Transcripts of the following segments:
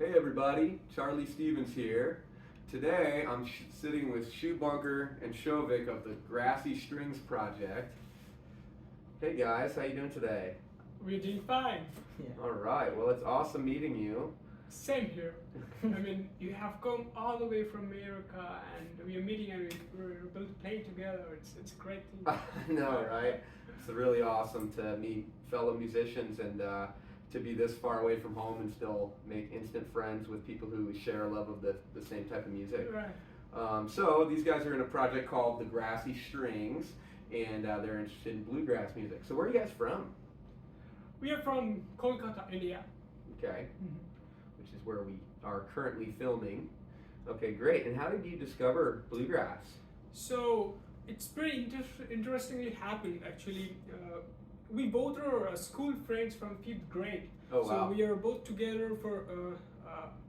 Hey everybody, Charlie Stevens here. Today I'm sitting with Subhankar and Souvik of the Grassy Strings project. Hey guys, how you doing today? We're doing fine. All right, well it's awesome meeting you. Same here. I mean, you have come all the way from America and we are meeting and we're both playing together. It's a great thing. I know, right? It's really awesome to meet fellow musicians and to be this far away from home and still make instant friends with people who share a love of the same type of music. Right. So these guys are in a project called the Grassy Strings, and they're interested in bluegrass music. So where are you guys from? We are from Kolkata, India. Okay, which is where we are currently filming. Okay, great. And how did you discover bluegrass? So it's pretty interestingly happened actually. We both are school friends from 5th grade. Oh, wow. So we are both together for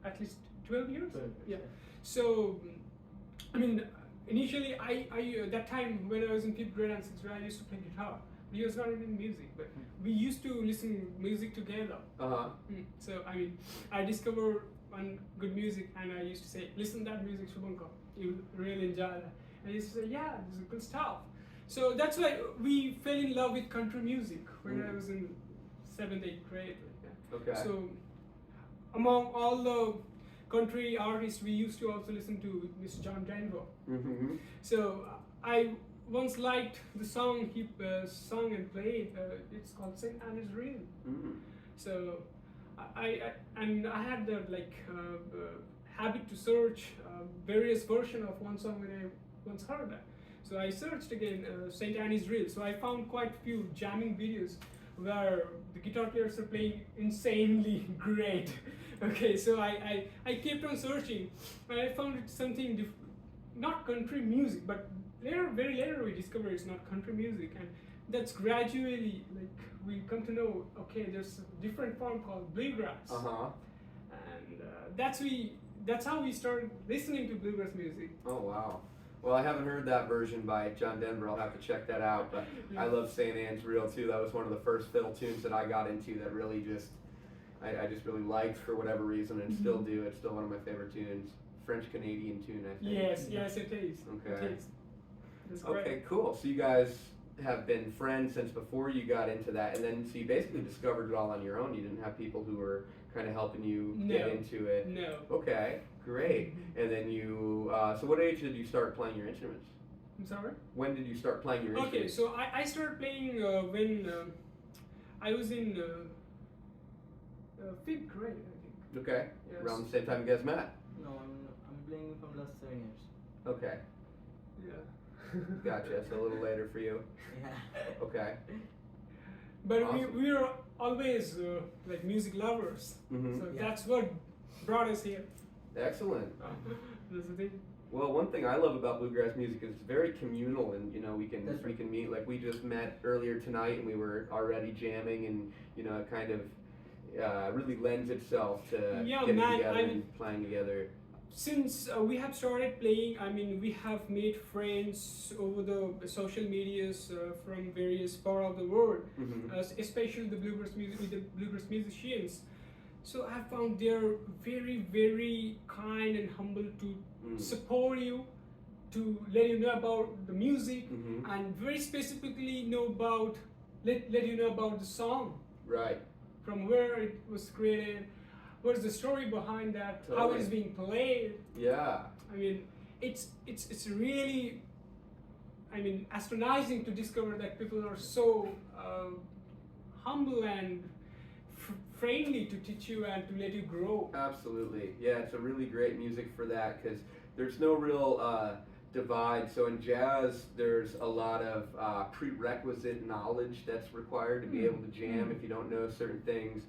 at least 12 years. 12 years, Yeah. So, I mean, initially, I that time when I was in 5th grade and 6th grade, I used to play guitar. He was not into music, but we used to listen music together. So, I mean, I discovered one good music and I used to say, listen to that music, Subhankar. You really enjoy that. And he used to say, yeah, this is good stuff. So that's why we fell in love with country music when I was in 7th, 8th grade. Okay. So among all the country artists, we used to also listen to Mr. John Denver. So I once liked the song he sung and played. It's called St. Anne's Reel. So I had the habit to search various versions of one song when I once heard that. So I searched again St. Anne's Reel. So I found quite a few jamming videos where the guitar players are playing insanely great. Okay, so I kept on searching and I found it something not country music, but very later we discovered it's not country music, and that's gradually we come to know, okay, there's a different form called bluegrass. And that's how we started listening to bluegrass music. Oh wow. Well, I haven't heard that version by John Denver. I'll have to check that out. But I love St. Anne's Reel too. That was one of the first fiddle tunes that I got into that really I just really liked for whatever reason, and still do. It's still one of my favorite tunes. French-Canadian tune, I think. Yes, it is. Okay. It is. That's great. Okay, cool. So you guys have been friends since before you got into that, and then so you basically discovered it all on your own. You didn't have people who were kind of helping you get into it. No. Okay, great. And then you, so what age did you start playing your instruments? I'm sorry? When did you start playing your Okay, instruments? so I started playing when I was in 5th grade, I think. Okay, Yes. around the same time you guys met. No, I'm playing from last 7 years. Okay, Yeah. gotcha. So a little later for you. Yeah. Okay. But Awesome. we were always music lovers. So Yeah. that's what brought us here. Excellent. That's the thing. Well, one thing I love about bluegrass music is it's very communal, and we can That's right. meet. Like we just met earlier tonight, and we were already jamming, and it kind of really lends itself to Yeah, getting man, together I mean- and playing together. Since we have started playing, I mean, we have made friends over the social medias from various parts of the world, especially the bluegrass musicians. So I found they're very kind and humble to support you, to let you know about the music, and very specifically let you know about the song, Right. from where it was created, what's the story behind that, how Totally. it's being played. Yeah. I mean, it's really, I mean, astonishing to discover that people are so humble and friendly to teach you and to let you grow. Absolutely. Yeah, it's a really great music for that because there's no real divide. So in jazz, there's a lot of prerequisite knowledge that's required to be able to jam. If you don't know certain things,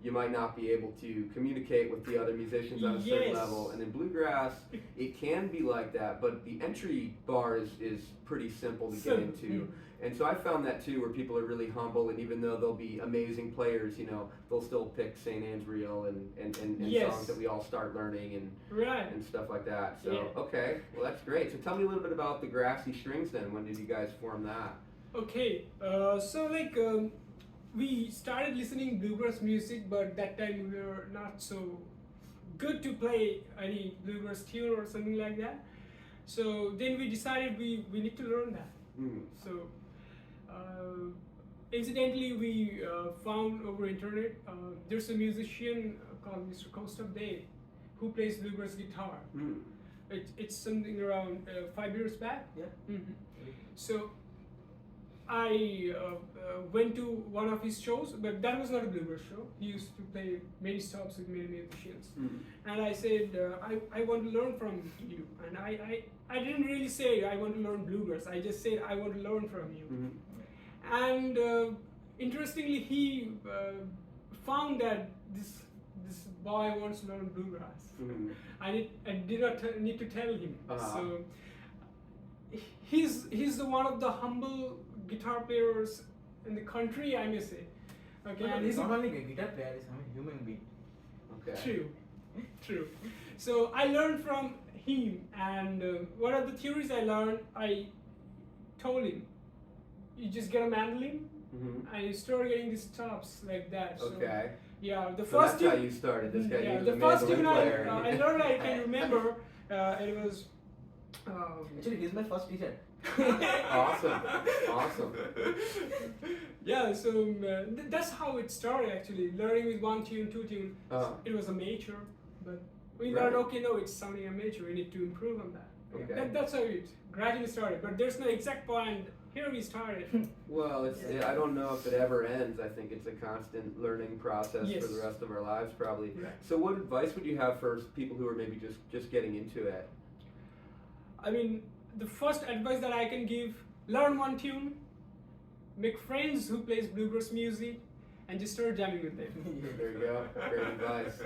you might not be able to communicate with the other musicians on a certain Yes. level. And in bluegrass, it can be like that, but the entry bar is pretty simple to get into. And so I found that too, where people are really humble, and even though they'll be amazing players, they'll still pick St. Anne's Reel and Yes. songs that we all start learning Right. and stuff like that. So, Yeah. okay, well that's great. So tell me a little bit about the Grassy Strings then. When did you guys form that? Okay, so we started listening bluegrass music, but that time we were not so good to play any bluegrass tune or something like that. So then we decided we need to learn that. So incidentally, we found over internet there's a musician called Mr. Costa Day who plays bluegrass guitar. It's something around 5 years back. Yeah. So I went to one of his shows, but that was not a bluegrass show. He used to play many stops with many musicians. And I said, I want to learn from you. And I didn't really say I want to learn bluegrass. I just said I want to learn from you. And interestingly, he found that this boy wants to learn bluegrass. I did not need to tell him. So he's the one of the humble guitar players in the country, I may say. Okay, No, and he's he's not only a guitar player, he's a human being. Okay. True. So I learned from him, and one of the theories I learned, I told him, you just get a mandolin and you start getting these stops like that. So, Okay. yeah, the So first that's how you started. This guy yeah, was the a first mandolin tune player. I learned, I can remember, it was. Actually, he's my first teacher. Awesome. Yeah, so that's how it started actually. Learning with one tune, two tune. It was amateur, but we learned, okay, no, it's sounding amateur. We need to improve on that. Okay. That's how it gradually started. But there's no exact point. Here we started. Well, I don't know if it ever ends. I think it's a constant learning process Yes. for the rest of our lives, probably. Right. So, what advice would you have for people who are maybe just getting into it? I mean, the first advice that I can give: learn one tune, make friends who plays bluegrass music, and just start jamming with them. There you go. Great advice.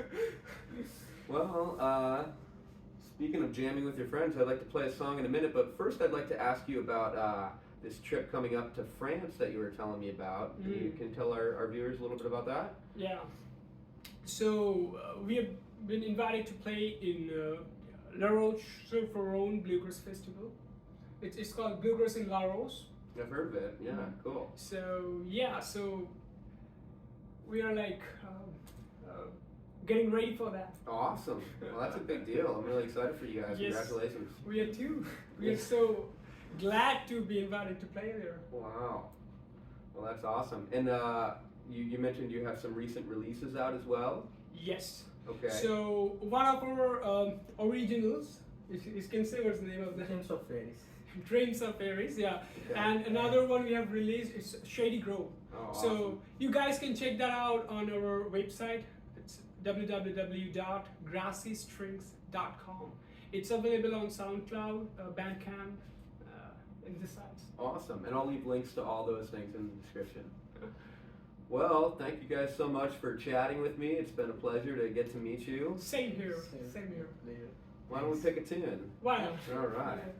Well, speaking of jamming with your friends, I'd like to play a song in a minute, but first I'd like to ask you about this trip coming up to France that you were telling me about. You can tell our viewers a little bit about that? Yeah. So we have been invited to play in La Roche-sur-Foron Bluegrass Festival. It's called Bluegrass in La Roche. I've heard of it. Yeah, cool. So yeah, so we are like getting ready for that. Awesome. Well, that's a big deal. I'm really excited for you guys. Yes. Congratulations. We are too. We are so glad to be invited to play there. Wow. Well, that's awesome. And you mentioned you have some recent releases out as well? Yes. Okay. So one of our originals, you can say what's the name of that? Dreams of Fairies. Dreams of Fairies, yeah. Okay. And another one we have released is Shady Grove. Oh, So awesome. you guys can check that out on our website. It's www.grassystrings.com. It's available on SoundCloud, Bandcamp, and the sites. Awesome. And I'll leave links to all those things in the description. Well, thank you guys so much for chatting with me. It's been a pleasure to get to meet you. Same here. Same here. Why don't we pick a tune? Why not? All right.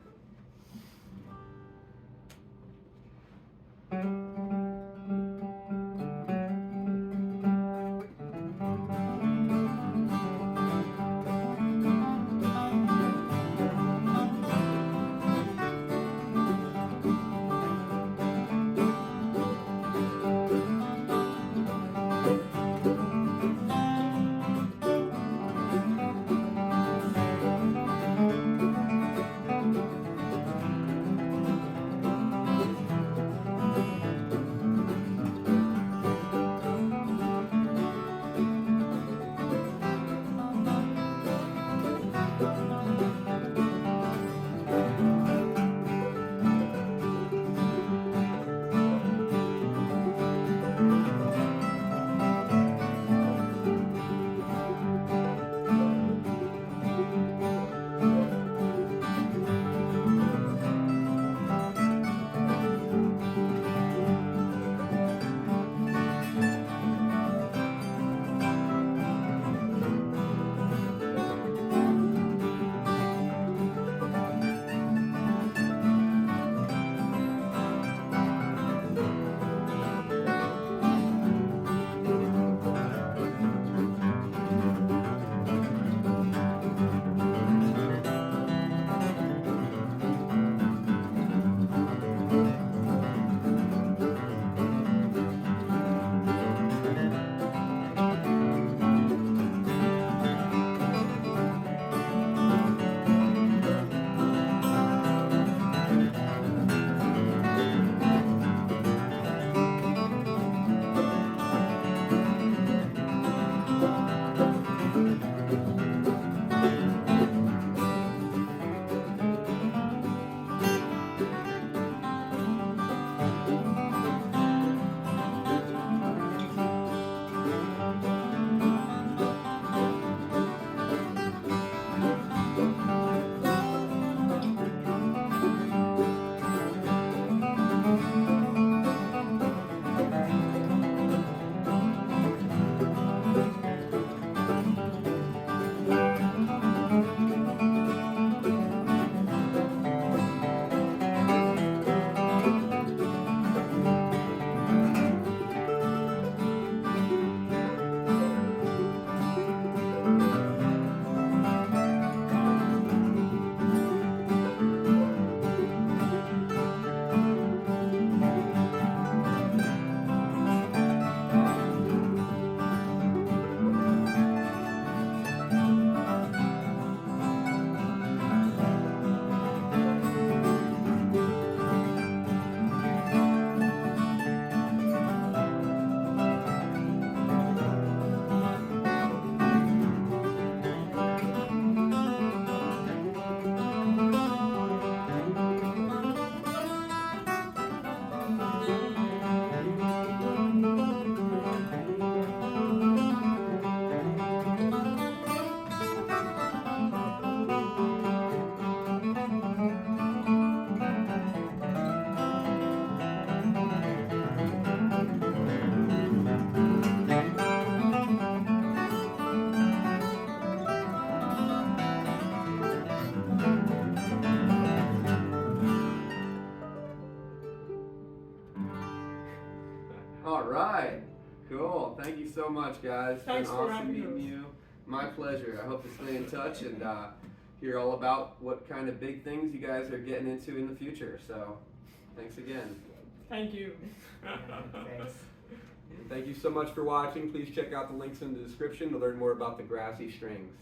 All right. Cool. Thank you so much, guys. Thanks it's for been awesome having meeting us. you. My pleasure. I hope to stay in touch and hear all about what kind of big things you guys are getting into in the future. So, thanks again. Thank you. Thanks. Thank you so much for watching. Please check out the links in the description to learn more about the Grassy Strings.